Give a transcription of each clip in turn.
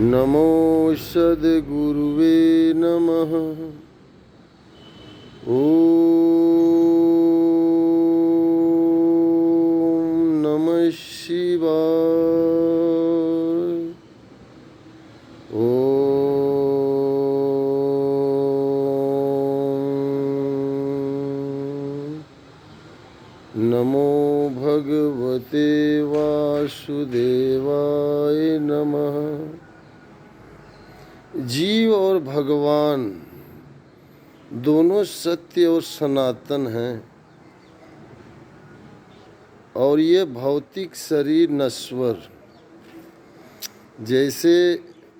नमो सद्गुरुवे नमः। ओम नमः शिवाय। ओम नमो भगवते वासुदेवाय नमः। जीव और भगवान दोनों सत्य और सनातन हैं, और ये भौतिक शरीर नश्वर। जैसे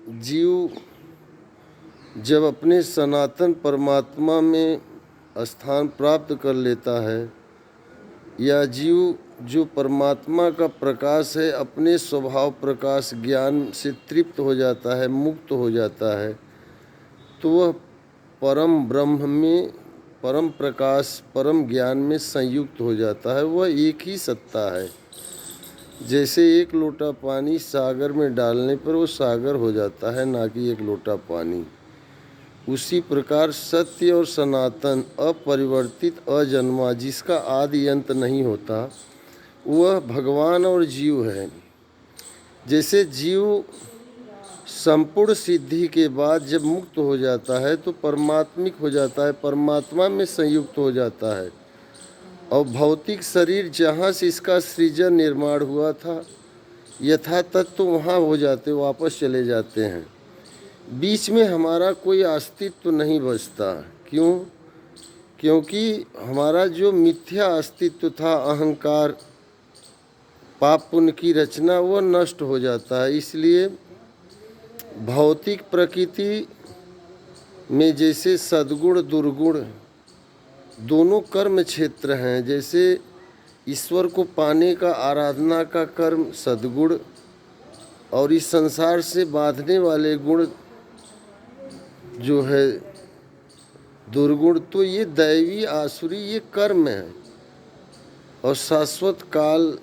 जीव जब अपने सनातन परमात्मा में स्थान प्राप्त कर लेता है, या जीव जो परमात्मा का प्रकाश है अपने स्वभाव प्रकाश ज्ञान से तृप्त हो जाता है, मुक्त हो जाता है, तो वह परम ब्रह्म में, परम प्रकाश, परम ज्ञान में संयुक्त हो जाता है। वह एक ही सत्ता है। जैसे एक लोटा पानी सागर में डालने पर वो सागर हो जाता है, ना कि एक लोटा पानी। उसी प्रकार सत्य और सनातन, अपरिवर्तित, अजन्मा, जिसका आदि अंत नहीं होता, वह भगवान और जीव है। जैसे जीव संपूर्ण सिद्धि के बाद जब मुक्त हो जाता है तो परमात्मिक हो जाता है, परमात्मा में संयुक्त हो जाता है। और भौतिक शरीर जहाँ से इसका सृजन निर्माण हुआ था यथा तत्व वहाँ हो जाते, वापस चले जाते हैं। बीच में हमारा कोई अस्तित्व नहीं बचता। क्यों? क्योंकि हमारा जो मिथ्या अस्तित्व था, अहंकार, पाप पुण्य की रचना, वो नष्ट हो जाता है। इसलिए भौतिक प्रकृति में जैसे सद्गुण दुर्गुण दोनों कर्म क्षेत्र हैं। जैसे ईश्वर को पाने का, आराधना का कर्म सद्गुण, और इस संसार से बांधने वाले गुण जो है दुर्गुण, तो ये दैवी आसुरी ये कर्म है। और शाश्वत काल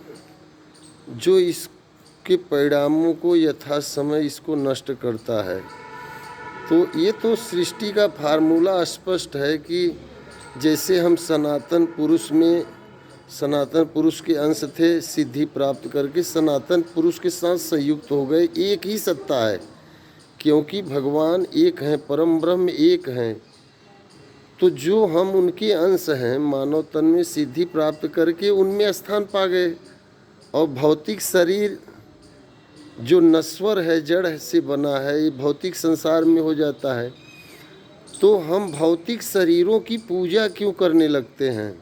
जो इसके परिणामों को यथा समय इसको नष्ट करता है। तो ये तो सृष्टि का फार्मूला स्पष्ट है कि जैसे हम सनातन पुरुष में, सनातन पुरुष के अंश थे, सिद्धि प्राप्त करके सनातन पुरुष के साथ संयुक्त हो गए। एक ही सत्ता है, क्योंकि भगवान एक हैं, परम ब्रह्म एक हैं। तो जो हम उनके अंश हैं, मानव तन में सिद्धि प्राप्त करके उनमें स्थान पा गए। और भौतिक शरीर जो नश्वर है, जड़ से बना है, ये भौतिक संसार में हो जाता है। तो हम भौतिक शरीरों की पूजा क्यों करने लगते हैं?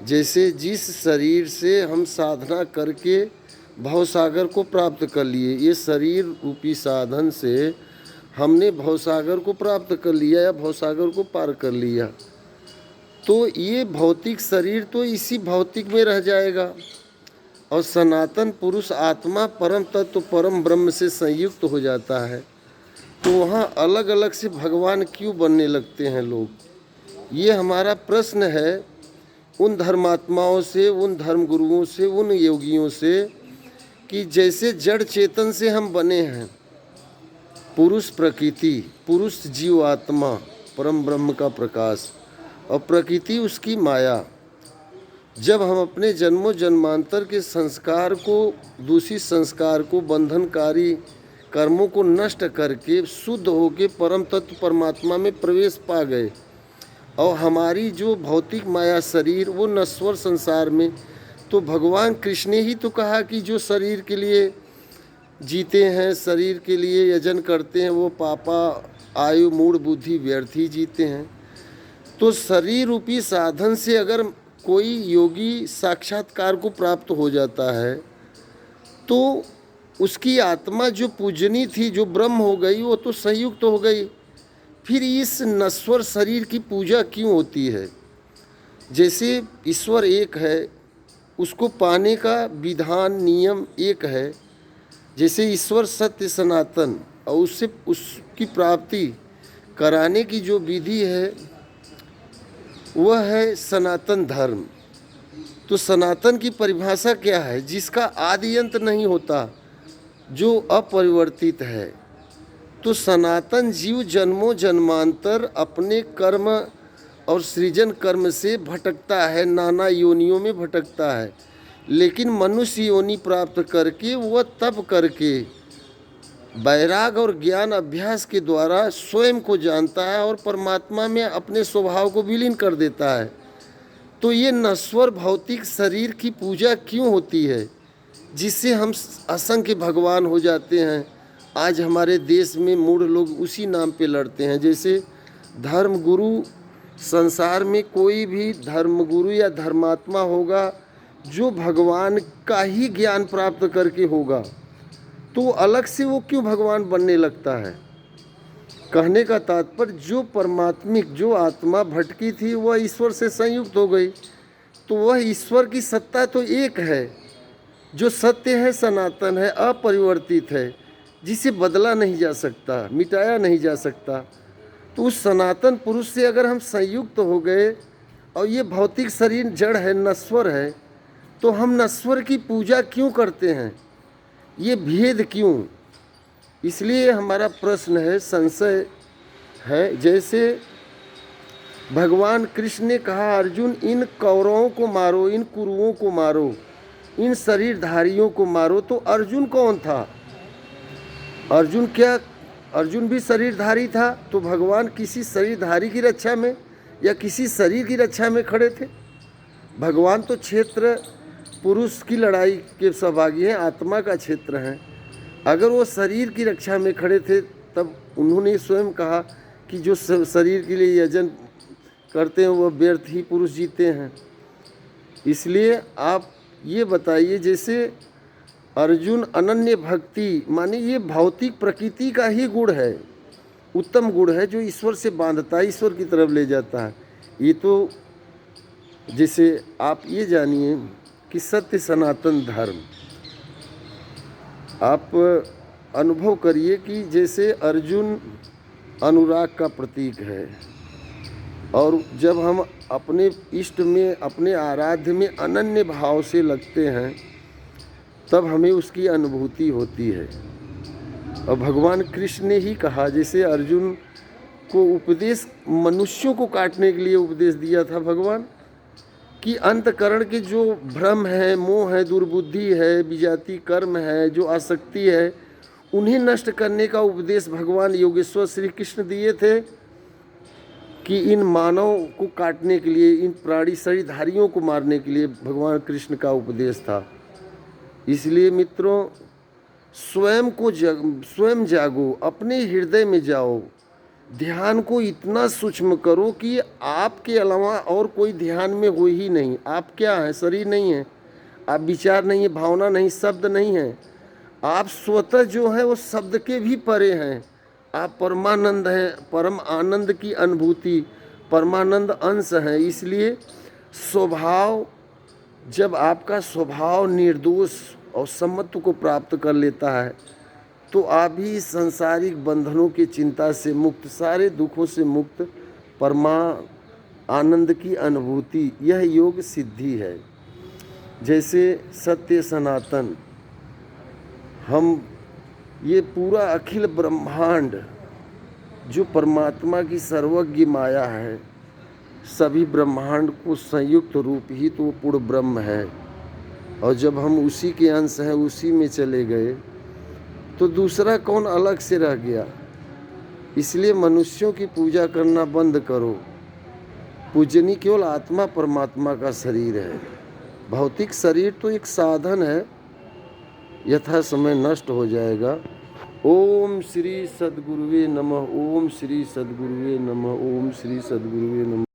जैसे जिस शरीर से हम साधना करके भवसागर को प्राप्त कर लिए, ये शरीर रूपी साधन से हमने भवसागर को प्राप्त कर लिया या भवसागर को पार कर लिया, तो ये भौतिक शरीर तो इसी भौतिक में रह जाएगा। और सनातन पुरुष आत्मा परम तत्व परम ब्रह्म से संयुक्त हो जाता है। तो वहाँ अलग अलग से भगवान क्यों बनने लगते हैं लोग? ये हमारा प्रश्न है उन धर्मात्माओं से, उन धर्मगुरुओं से, उन योगियों से, कि जैसे जड़ चेतन से हम बने हैं, पुरुष प्रकृति, पुरुष जीव आत्मा, परम ब्रह्म का प्रकाश, और प्रकृति उसकी माया। जब हम अपने जन्मों जन्मांतर के संस्कार को, दूषित संस्कार को, बंधनकारी कर्मों को नष्ट करके शुद्ध होके परम तत्व परमात्मा में प्रवेश पा गए, और हमारी जो भौतिक माया शरीर वो नश्वर संसार में, तो भगवान कृष्ण ने ही तो कहा कि जो शरीर के लिए जीते हैं, शरीर के लिए यजन करते हैं, वो पापा आयु मूढ़ बुद्धि व्यर्थ ही जीते हैं। तो शरीर रूपी साधन से अगर कोई योगी साक्षात्कार को प्राप्त हो जाता है, तो उसकी आत्मा जो पूजनी थी, जो ब्रह्म हो गई, वो तो संयुक्त हो गई। फिर इस नश्वर शरीर की पूजा क्यों होती है? जैसे ईश्वर एक है, उसको पाने का विधान नियम एक है। जैसे ईश्वर सत्य सनातन, और उससे उसकी प्राप्ति कराने की जो विधि है वह है सनातन धर्म। तो सनातन की परिभाषा क्या है? जिसका आदि अंत नहीं होता, जो अपरिवर्तित है। तो सनातन जीव जन्मों जन्मांतर अपने कर्म और सृजन कर्म से भटकता है, नाना योनियों में भटकता है, लेकिन मनुष्य योनि प्राप्त करके वह तप करके वैराग और ज्ञान अभ्यास के द्वारा स्वयं को जानता है और परमात्मा में अपने स्वभाव को विलीन कर देता है। तो ये नश्वर भौतिक शरीर की पूजा क्यों होती है, जिससे हम असंख्य भगवान हो जाते हैं? आज हमारे देश में मूढ़ लोग उसी नाम पे लड़ते हैं। जैसे धर्म गुरु, संसार में कोई भी धर्म गुरु या धर्मात्मा होगा जो भगवान का ही ज्ञान प्राप्त करके होगा, तो अलग से वो क्यों भगवान बनने लगता है? कहने का तात्पर्य, जो परमात्मिक, जो आत्मा भटकी थी वह ईश्वर से संयुक्त हो गई, तो वह ईश्वर की सत्ता तो एक है, जो सत्य है, सनातन है, अपरिवर्तित है, जिसे बदला नहीं जा सकता, मिटाया नहीं जा सकता। तो उस सनातन पुरुष से अगर हम संयुक्त हो गए और ये भौतिक शरीर जड़ है, नश्वर है, तो हम नश्वर की पूजा क्यों करते हैं? ये भेद क्यों? इसलिए हमारा प्रश्न है, संशय है। जैसे भगवान कृष्ण ने कहा, अर्जुन इन कौरवों को मारो, इन कुरुओं को मारो, इन शरीरधारियों को मारो। तो अर्जुन कौन था? अर्जुन भी शरीरधारी था। तो भगवान किसी शरीरधारी की रक्षा में या किसी शरीर की रक्षा में खड़े थे? भगवान तो क्षेत्र पुरुष की लड़ाई के सहभागी हैं, आत्मा का क्षेत्र हैं। अगर वो शरीर की रक्षा में खड़े थे, तब उन्होंने स्वयं कहा कि जो शरीर के लिए यजन करते हैं वह व्यर्थ ही पुरुष जीते हैं। इसलिए आप ये बताइए, जैसे अर्जुन अनन्य भक्ति, माने ये भौतिक प्रकृति का ही गुण है, उत्तम गुण है, जो ईश्वर से बांधता है, ईश्वर की तरफ ले जाता है। ये तो जैसे आप ये जानिए कि सत्य सनातन धर्म, आप अनुभव करिए कि जैसे अर्जुन अनुराग का प्रतीक है, और जब हम अपने इष्ट में, अपने आराध्य में अनन्य भाव से लगते हैं, तब हमें उसकी अनुभूति होती है। और भगवान कृष्ण ने ही कहा, जैसे अर्जुन को उपदेश मनुष्यों को काटने के लिए उपदेश दिया था भगवान, कि अंतकरण के जो भ्रम है, मोह है, दुर्बुद्धि है, विजाति कर्म है, जो आसक्ति है, उन्हें नष्ट करने का उपदेश भगवान योगेश्वर श्री कृष्ण दिए थे, कि इन मानव को काटने के लिए, इन प्राणी शरीरधारियों को मारने के लिए भगवान कृष्ण का उपदेश था। इसलिए मित्रों, स्वयं जागो, अपने हृदय में जाओ, ध्यान को इतना सूक्ष्म करो कि आपके अलावा और कोई ध्यान में हो ही नहीं। आप क्या हैं? शरीर नहीं है, आप विचार नहीं है, भावना नहीं, शब्द नहीं है। आप स्वतः जो है वो शब्द के भी परे हैं। आप परमानंद हैं, परम आनंद की अनुभूति, परमानंद अंश हैं। इसलिए स्वभाव, जब आपका स्वभाव निर्दोष और समत्व को प्राप्त कर लेता है, तो आप ही सांसारिक बंधनों की चिंता से मुक्त, सारे दुखों से मुक्त, परमा आनंद की अनुभूति, यह योग सिद्धि है। जैसे सत्य सनातन, हम ये पूरा अखिल ब्रह्मांड जो परमात्मा की सर्वज्ञ माया है, सभी ब्रह्मांड को संयुक्त रूप ही तो पूर्ण ब्रह्म है। और जब हम उसी के अंश हैं, उसी में चले गए, तो दूसरा कौन अलग से रह गया? इसलिए मनुष्यों की पूजा करना बंद करो। पूजनी केवल आत्मा परमात्मा का शरीर है। भौतिक शरीर तो एक साधन है, यथा समय नष्ट हो जाएगा। ओम श्री सद्गुरुवे नमः, ओम श्री सद्गुरुवे नमः, ओम श्री सद्गुरुवे नमः।